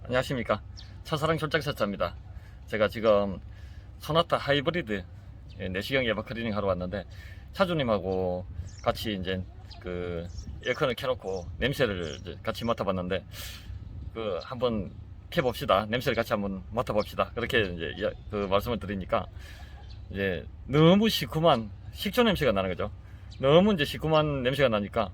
안녕하십니까. 차사랑 출장세차입니다. 제가 지금 소나타 하이브리드 내시경 에바 클리닝 하러 왔는데, 차주님하고 같이 이제 그 에어컨을 켜놓고 냄새를 이제 같이 맡아봤는데, 한번 켜봅시다. 냄새를 같이 한번 맡아봅시다. 그렇게 이제 그 말씀을 드리니까, 이제 너무 시큼한 식초 냄새가 나는 거죠. 너무 이제 시큼한 냄새가 나니까,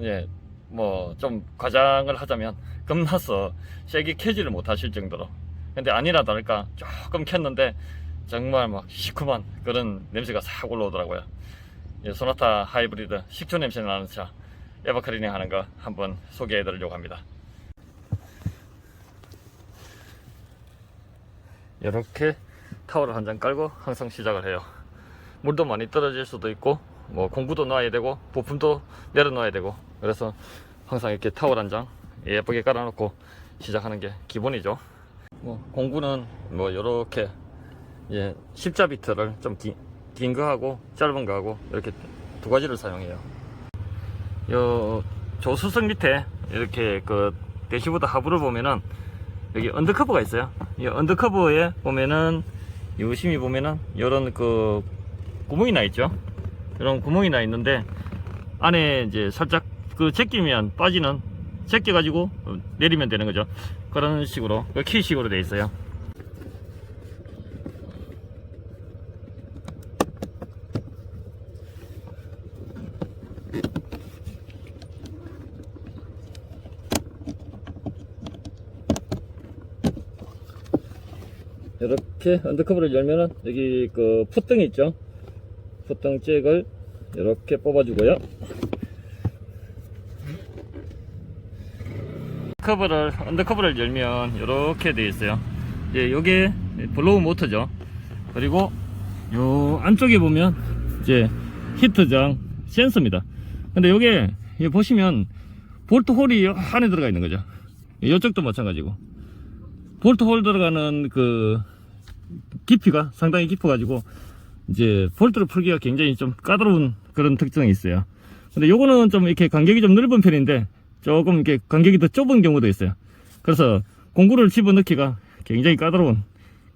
예, 뭐 좀 과장을 하자면 겁나서 세게 켜지를 못하실 정도로. 근데 아니나 다를까 조금 켰는데 정말 막 시큼한 그런 냄새가 싹 올라오더라고요. 예, 소나타 하이브리드 식초 냄새 나는 차 에바 클리닝 하는 거 한번 소개해 드리려고 합니다. 이렇게 타월을 한 장 깔고 항상 시작을 해요. 물도 많이 떨어질 수도 있고, 뭐 공구도 놔야 되고 부품도 내려놔야 되고, 그래서 항상 이렇게 타월 한 장 예쁘게 깔아놓고 시작하는 게 기본이죠. 뭐 공구는 뭐 이렇게 십자 비트를 좀 긴 거 하고 짧은 거 하고 이렇게 두 가지를 사용해요. 요 조수석 밑에 이렇게 그 대시보드 하부를 보면은 여기 언더커버가 있어요. 이 언더커버에 보면은 유심히 보면은 이런 그 구멍이 나 있죠. 이런 구멍이 나 있는데, 안에 이제 살짝 그 제끼면 빠지는, 제껴 가지고 내리면 되는 거죠. 그런 식으로 키식으로 되어 있어요. 이렇게 언더커버를 열면은 여기 그 풋등이 있죠. 풋등 잭을 이렇게 뽑아주고요. 언더커버를 열면 이렇게 되어 있어요. 요게 블로우 모터죠. 그리고 요 안쪽에 보면 이제 히트장 센서입니다. 근데 요게 보시면 볼트 홀이 안에 들어가 있는 거죠. 이쪽도 마찬가지고 볼트 홀 들어가는 그 깊이가 상당히 깊어가지고 이제 볼트를 풀기가 굉장히 좀 까다로운 그런 특징이 있어요. 근데 요거는 좀 이렇게 간격이 좀 넓은 편인데 조금 이렇게 간격이 더 좁은 경우도 있어요. 그래서 공구를 집어넣기가 굉장히 까다로운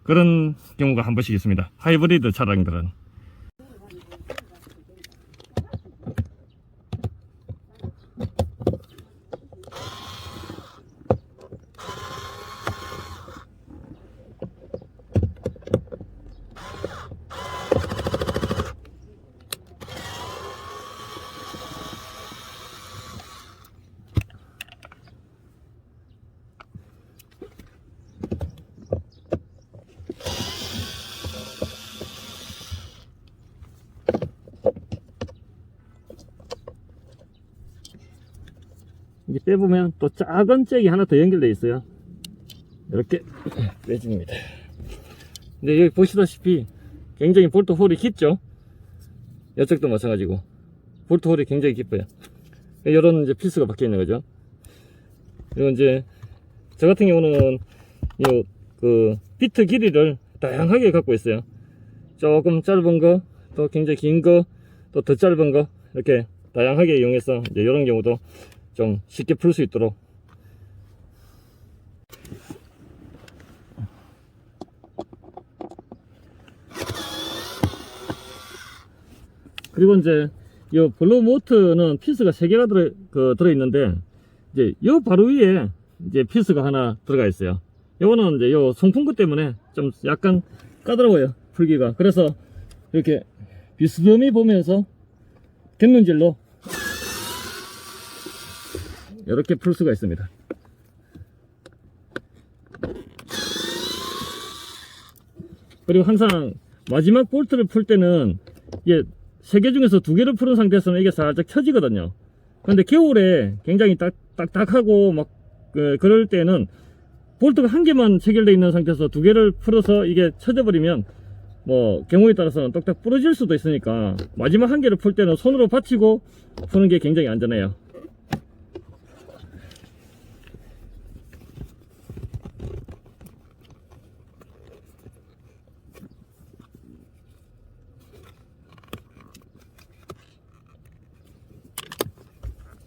그런 경우가 한 번씩 있습니다. 하이브리드 차량들은. 이게 빼보면 또 작은 잭이 하나 더 연결되어 있어요. 이렇게 빼집니다. 근데 여기 보시다시피 굉장히 볼트 홀이 깊죠. 이쪽도 마찬가지고 볼트 홀이 굉장히 깊어요. 이런 이제 피스가 박혀 있는 거죠. 이건 이제 저 같은 경우는 요 그 비트 길이를 다양하게 갖고 있어요. 조금 짧은 거, 또 굉장히 긴 거, 또 더 짧은 거, 이렇게 다양하게 이용해서 이제 이런 경우도 좀 쉽게 풀 수 있도록. 그리고 이제 이 블로우 모터는 피스가 3개가 들어있는데, 이제 요 바로 위에 이제 피스가 하나 들어가 있어요. 요거는 이제 요 송풍구 때문에 좀 약간 까다로워요, 풀기가. 그래서 이렇게 비스듬히 보면서 갱년질로 이렇게 풀 수가 있습니다. 그리고 항상 마지막 볼트를 풀 때는 이게 3개 중에서 2개를 푸른 상태에서는 이게 살짝 켜지거든요. 근데 겨울에 굉장히 딱딱하고 막 그럴 때는 볼트가 1개만 체결되어 있는 상태에서 2개를 풀어서 이게 쳐져버리면 뭐 경우에 따라서는 똑딱 부러질 수도 있으니까 마지막 1개를 풀 때는 손으로 받치고 푸는 게 굉장히 안전해요.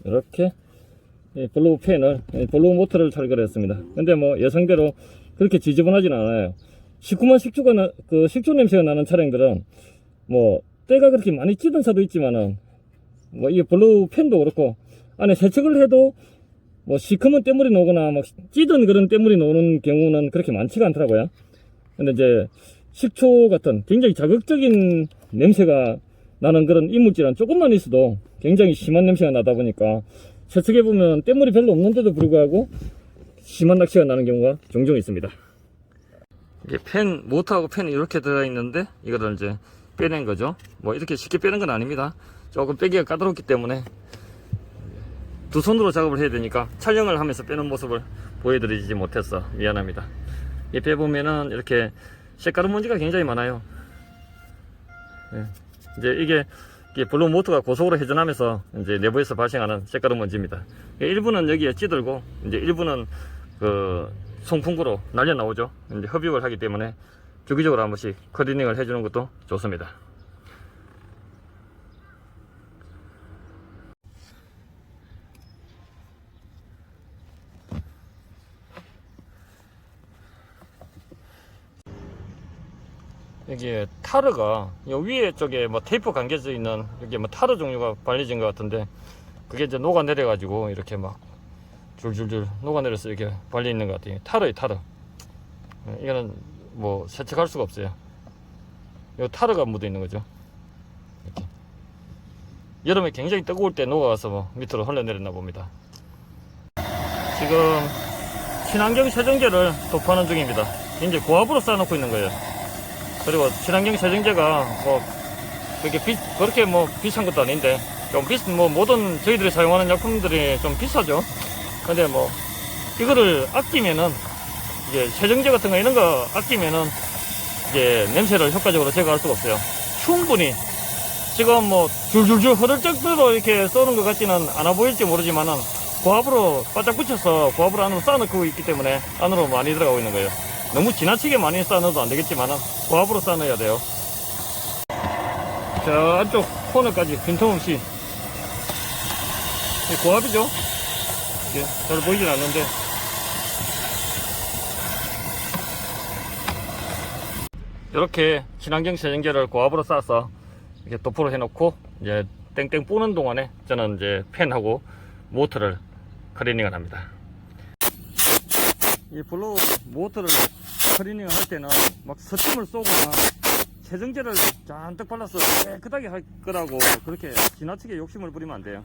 이렇게 블로우 팬을, 블로우 모터를 철거를 했습니다. 근데 뭐 예상대로 그렇게 지저분하진 않아요. 시큼한 식초 냄새가 나는 차량들은 뭐 때가 그렇게 많이 찌든 차도 있지만은 뭐 이 블로우 팬도 그렇고 안에 세척을 해도 뭐 시커먼 때물이 나오거나 막 찌든 그런 때물이 나오는 경우는 그렇게 많지가 않더라고요. 근데 이제 식초 같은 굉장히 자극적인 냄새가 나는 그런 이물질은 조금만 있어도 굉장히 심한 냄새가 나다 보니까 세척해보면 때물이 별로 없는데도 불구하고 심한 낚시가 나는 경우가 종종 있습니다. 이게 팬, 모터하고 팬이 이렇게 들어있는데 이거를 이제 빼낸 거죠. 뭐 이렇게 쉽게 빼는 건 아닙니다. 조금 빼기가 까다롭기 때문에 두 손으로 작업을 해야 되니까 촬영을 하면서 빼는 모습을 보여드리지 못해서 미안합니다. 이 빼보면은 이렇게 색깔은 먼지가 굉장히 많아요. 이제 이게 블로우 모터가 고속으로 회전하면서 이제 내부에서 발생하는 색깔은 먼지입니다. 일부는 여기에 찌들고 이제 일부는 그 송풍구로 날려 나오죠. 이제 흡입을 하기 때문에 주기적으로 한 번씩 클리닝을 해주는 것도 좋습니다. 여기에 타르가 요 위에 쪽에 뭐 테이프 감겨져 있는 여기 뭐 타르 종류가 발려진 것 같은데 그게 이제 녹아내려 가지고 이렇게 막 줄줄줄 녹아내려서 이렇게 발려 있는 것 같아요. 타르예요, 타르. 이거는 뭐 세척할 수가 없어요. 요 타르가 묻어 있는 거죠. 이렇게. 여름에 굉장히 뜨거울 때 녹아가서 뭐 밑으로 흘러내렸나 봅니다. 지금 친환경 세정제를 도포하는 중입니다. 이제 고압으로 쌓아놓고 있는 거예요. 그리고 친환경 세정제가 뭐 그렇게 뭐 비싼 것도 아닌데 좀 뭐 모든 저희들이 사용하는 약품들이 좀 비싸죠. 근데 뭐 이거를 아끼면은 이제 세정제 같은 거 이런 거 아끼면은 이제 냄새를 효과적으로 제거할 수가 없어요. 충분히 지금 뭐 줄줄줄 흐를 정도로 이렇게 쏘는 것 같지는 않아 보일지 모르지만은 고압으로 바짝 붙여서 고압으로 안으로 쌓아놓고 있기 때문에 안으로 많이 들어가고 있는 거예요. 너무 지나치게 많이 쌓아넣어도 안 되겠지만은 고압으로 쌓아넣어야 돼요. 저 안쪽 코너까지 빈틈없이 고압이죠. 이게 잘 보이진 않는데 이렇게 친환경 세정제를 고압으로 쌓아서 이렇게 도포를 해놓고 이제 땡땡 뿌는 동안에 저는 이제 팬하고 모터를 클리닝을 합니다. 이 블로우 모터를 클리닝을 할 때는 막 스팀을 쏘거나 세정제를 잔뜩 발라서 깨끗하게 할 거라고 그렇게 지나치게 욕심을 부리면 안 돼요.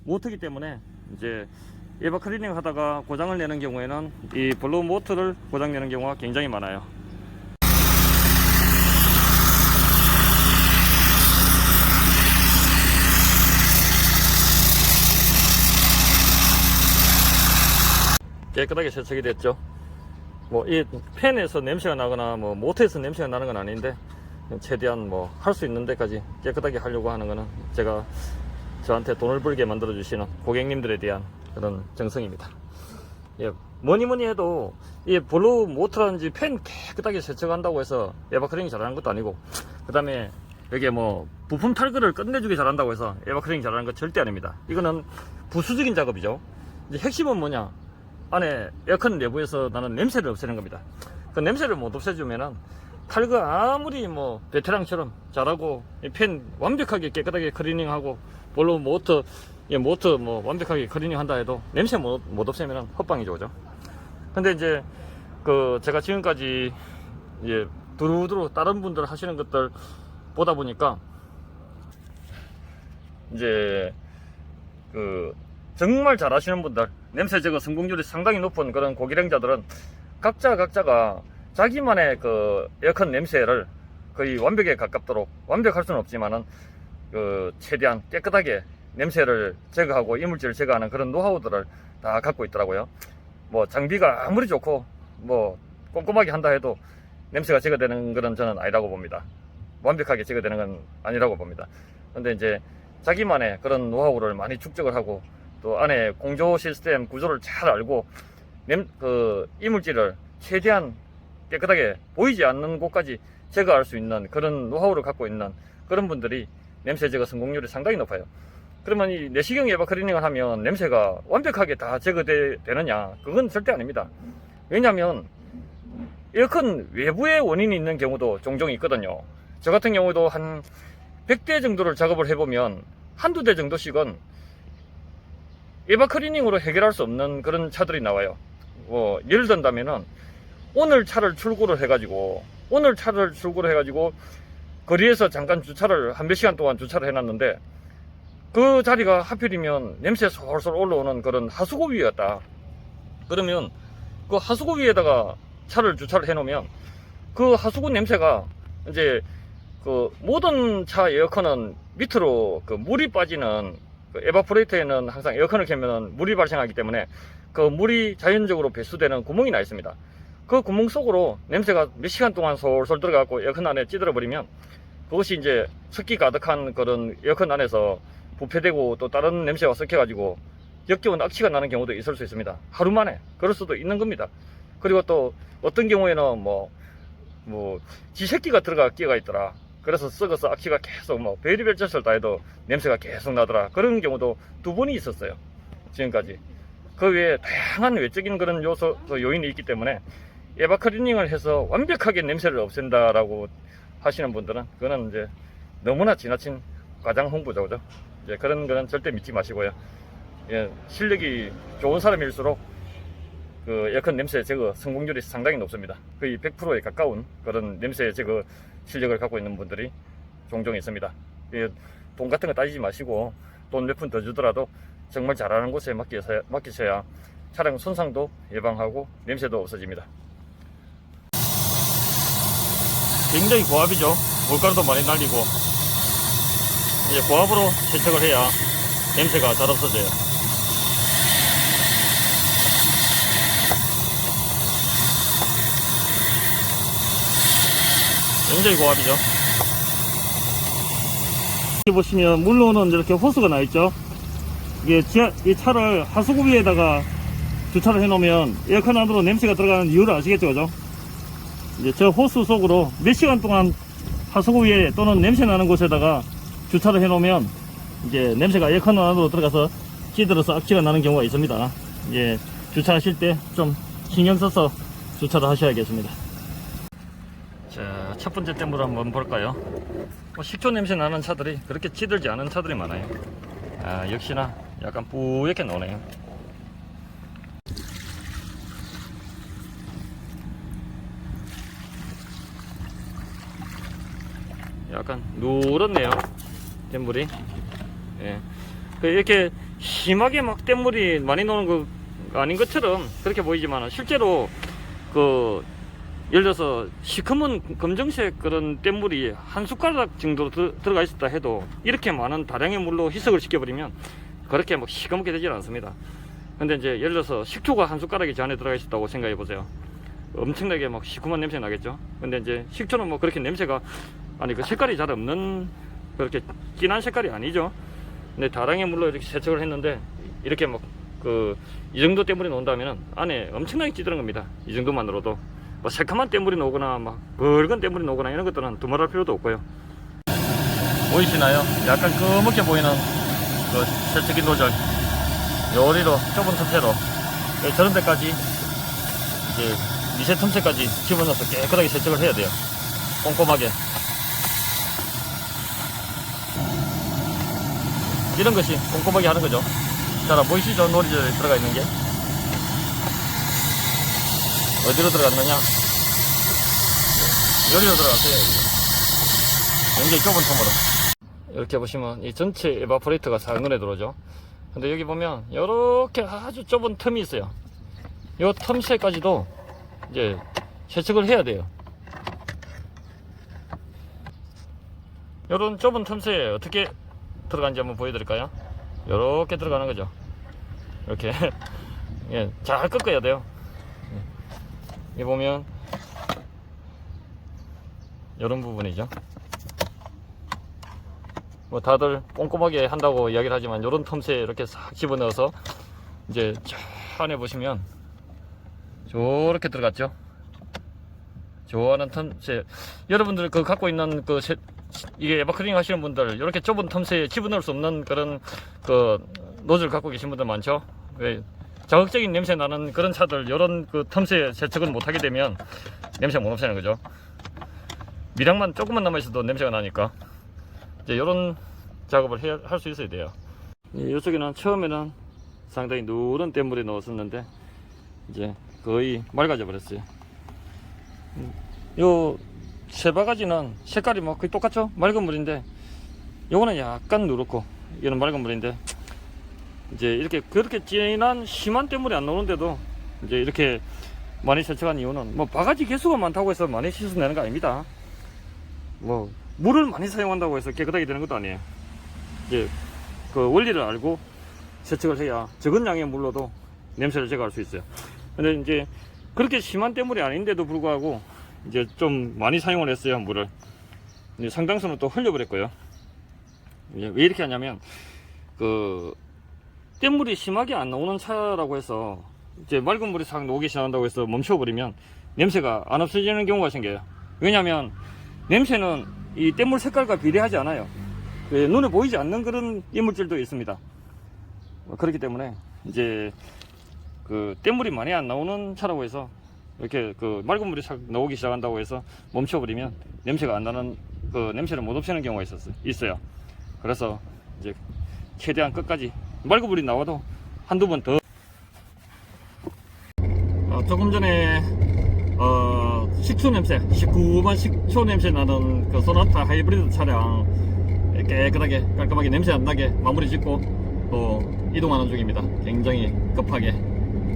모터기 때문에 이제 에바 클리닝 하다가 고장을 내는 경우에는 이 블로우 모터를 고장 내는 경우가 굉장히 많아요. 깨끗하게 세척이 됐죠. 뭐 이 팬에서 냄새가 나거나 뭐 모터에서 냄새가 나는 건 아닌데 최대한 뭐 할 수 있는 데까지 깨끗하게 하려고 하는 거는 제가 저한테 돈을 벌게 만들어 주시는 고객님들에 대한 그런 정성입니다. 예, 뭐니 해도 이 블로우 모터라든지 팬 깨끗하게 세척한다고 해서 에바클리닝 잘하는 것도 아니고, 그 다음에 여기에 뭐 부품 탈거를 끝내주기 잘한다고 해서 에바클리닝 잘하는 것 절대 아닙니다. 이거는 부수적인 작업이죠. 이제 핵심은 뭐냐, 안에 에어컨 내부에서 나는 냄새를 없애는 겁니다. 그 냄새를 못 없애주면은 탈거 아무리 뭐 베테랑처럼 잘하고 팬 완벽하게 깨끗하게 클리닝하고 블로우 모터 모터 뭐 완벽하게 클리닝 한다 해도 냄새 못 없애면은 헛방이죠, 그죠? 근데 이제 그 제가 지금까지 이제 두루두루 다른 분들 하시는 것들 보다 보니까 이제 그 정말 잘 하시는 분들, 냄새 제거 성공률이 상당히 높은 그런 고기량자들은 각자가 자기만의 그 에어컨 냄새를 거의 완벽에 가깝도록, 완벽할 수는 없지만은 그 최대한 깨끗하게 냄새를 제거하고 이물질을 제거하는 그런 노하우들을 다 갖고 있더라고요. 뭐 장비가 아무리 좋고 뭐 꼼꼼하게 한다 해도 냄새가 제거되는 것은 저는 아니라고 봅니다. 완벽하게 제거되는 건 아니라고 봅니다. 근데 이제 자기만의 그런 노하우를 많이 축적을 하고 또 안에 공조 시스템 구조를 잘 알고 그 이물질을 최대한 깨끗하게 보이지 않는 곳까지 제거할 수 있는 그런 노하우를 갖고 있는 그런 분들이 냄새 제거 성공률이 상당히 높아요. 그러면 이 내시경 에바 클리닝을 하면 냄새가 완벽하게 다 제거되느냐? 그건 절대 아닙니다. 왜냐하면 에어컨 외부에 원인이 있는 경우도 종종 있거든요. 저 같은 경우도 한 100대 정도를 작업을 해보면 한두 대 정도씩은 에바 클리닝으로 해결할 수 없는 그런 차들이 나와요. 예를 든다면은 오늘 차를 출고를 해가지고 거리에서 잠깐 주차를 한 몇 시간 동안 주차를 해놨는데 그 자리가 하필이면 냄새 솔솔 올라오는 그런 하수구 위였다. 그러면 그 하수구 위에다가 차를 주차를 해놓으면 그 하수구 냄새가 이제 그 모든 차 에어컨은 밑으로 그 물이 빠지는 그 에바포레이터에는 항상 에어컨을 켜면 물이 발생하기 때문에 그 물이 자연적으로 배수되는 구멍이 나 있습니다. 그 구멍 속으로 냄새가 몇 시간 동안 솔솔 들어가고 에어컨 안에 찌들어 버리면 그것이 이제 습기 가득한 그런 에어컨 안에서 부패되고 또 다른 냄새가 섞여가지고 역겨운 악취가 나는 경우도 있을 수 있습니다. 하루 만에 그럴 수도 있는 겁니다. 그리고 또 어떤 경우에는 지새끼가 들어가 끼가 있더라. 그래서 썩어서 악취가 계속 별의별 짓을 다 해도 냄새가 계속 나더라. 그런 경우도 2번이 있었어요. 지금까지. 그 외에 다양한 외적인 그런 요인이 있기 때문에 에바 클리닝을 해서 완벽하게 냄새를 없앤다라고 하시는 분들은 그거는 이제 너무나 지나친 과장 홍보죠. 그죠? 이제 그런 거는 절대 믿지 마시고요. 예, 실력이 좋은 사람일수록 그 에어컨 냄새 제거 성공률이 상당히 높습니다. 거의 100%에 가까운 그런 냄새 제거 실력을 갖고 있는 분들이 종종 있습니다. 예, 돈 같은 거 따지지 마시고 돈 몇 푼 더 주더라도 정말 잘하는 곳에 맡기셔야 차량 손상도 예방하고 냄새도 없어집니다. 굉장히 고압이죠. 물가루도 많이 날리고 이제 고압으로 세척을 해야 냄새가 잘 없어져요. 굉장히 고압이죠. 여기 보시면 물로는 이렇게 호스가 나 있죠. 이게 이 차를 하수구 위에다가 주차를 해 놓으면 에어컨 안으로 냄새가 들어가는 이유를 아시겠죠, 그죠? 이제 저 호스 속으로 몇 시간 동안 하수구 위에 또는 냄새 나는 곳에다가 주차를 해 놓으면 이제 냄새가 에어컨 안으로 들어가서 찌들어서 악취가 나는 경우가 있습니다. 예, 주차하실 때 좀 신경 써서 주차를 하셔야겠습니다. 자, 첫 번째 댐으로 한번 볼까요? 식초 냄새 나는 차들이 그렇게 찌들지 않은 차들이 많아요. 역시나 약간 뿌옇게 나오네요. 약간 누렇네요, 댐물이. 예. 이렇게 심하게 막 댐물이 많이 나오는 거 아닌 것처럼 그렇게 보이지만 실제로 예를 들어서 시커먼 검정색 그런 댐물이 한 숟가락 정도 들어가 있었다 해도 이렇게 많은 다량의 물로 희석을 시켜버리면 그렇게 막 시커멓게 되질 않습니다. 근데 이제 예를 들어서 식초가 한 숟가락이 저 안에 들어가 있었다고 생각해 보세요. 엄청나게 막 시커먼 냄새 나겠죠. 근데 이제 식초는 그렇게 냄새가 그 색깔이 잘 없는 그렇게 진한 색깔이 아니죠. 근데 다량의 물로 이렇게 세척을 했는데 이렇게 이 정도 댐물이 나온다면 안에 엄청나게 찌드는 겁니다. 이 정도만으로도 새카만 댐물이 나오거나 붉은 댐물이 나오거나 이런 것들은 두말할 필요도 없고요. 보이시나요? 약간 검게 보이는 그 세척기 노즐 요리로 좁은 틈새로 저런 데까지 이제 미세 틈새까지 집어넣어서 깨끗하게 세척을 해야 돼요. 꼼꼼하게. 이런 것이 꼼꼼하게 하는 거죠. 자, 보이시죠? 노즐에 들어가 있는 게 어디로 들어갔느냐? 여기로 들어갔어요. 굉장히 좁은 틈으로. 이렇게 보시면 이 전체 에바포레이터가 상근에 들어오죠. 근데 여기 보면 이렇게 아주 좁은 틈이 있어요. 이 틈새까지도 이제 세척을 해야 돼요. 이런 좁은 틈새에 어떻게 들어가는지 한번 보여드릴까요? 이렇게 들어가는 거죠. 이렇게 예, 잘 꺾어야 돼요. 여기 보면 이런 부분이죠. 다들 꼼꼼하게 한다고 이야기를 하지만 이런 틈새에 이렇게 싹 집어넣어서 이제 저 안에 보시면 저렇게 들어갔죠. 좋아하는 틈새. 여러분들 갖고 있는 이게 에바클링 하시는 분들 이렇게 좁은 틈새에 집어넣을 수 없는 그런 그 노즐 갖고 계신 분들 많죠. 왜 자극적인 냄새 나는 그런 차들 이런 그 틈새에 세척을 못하게 되면 냄새가 못 없애는 거죠. 미량만 조금만 남아있어도 냄새가 나니까 이제 이런 작업을 할 수 있어야 돼요. 이쪽에는 처음에는 상당히 누런 뗏물에 넣었었는데 이제 거의 맑아져 버렸어요. 요 세 바가지는 색깔이 뭐 거의 똑같죠? 맑은 물인데 요거는 약간 누렇고 이거는 맑은 물인데 이제 이렇게 그렇게 진한 심한 뗏물이 안 나오는데도 이제 이렇게 많이 세척한 이유는 뭐 바가지 개수가 많다고 해서 많이 씻어내는 거 아닙니다. 뭐 물을 많이 사용한다고 해서 깨끗하게 되는 것도 아니에요. 이제 그 원리를 알고 세척을 해야 적은 양의 물로도 냄새를 제거할 수 있어요. 근데 이제 그렇게 심한 뗏물이 아닌데도 불구하고 이제 좀 많이 사용을 했어요, 물을. 이제 상당수는 또 흘려버렸고요. 왜 이렇게 하냐면 그 뗏물이 심하게 안 나오는 차라고 해서 이제 맑은 물이 싹 나오기 시작한다고 해서 멈춰버리면 냄새가 안 없어지는 경우가 생겨요. 왜냐면 냄새는 이 뗏물 색깔과 비례하지 않아요. 눈에 보이지 않는 그런 이물질도 있습니다. 그렇기 때문에 이제 그 뗏물이 많이 안 나오는 차라고 해서 이렇게 그 맑은 물이 싹 나오기 시작한다고 해서 멈춰버리면 냄새가 안 나는 그 냄새를 못 없애는 경우가 있어요. 그래서 이제 최대한 끝까지 맑은 물이 나와도 한두 번 더. 조금 전에 식초 냄새, 시큼한 식초 냄새 나는 그 소나타 하이브리드 차량 깨끗하게 깔끔하게 냄새 안 나게 마무리 짓고 또 이동하는 중입니다. 굉장히 급하게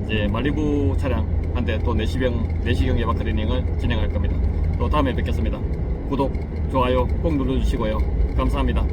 이제 말리부 차량 한 대 또 내시경 에바 클리닝을 진행할 겁니다. 또 다음에 뵙겠습니다. 구독, 좋아요 꼭 눌러주시고요. 감사합니다.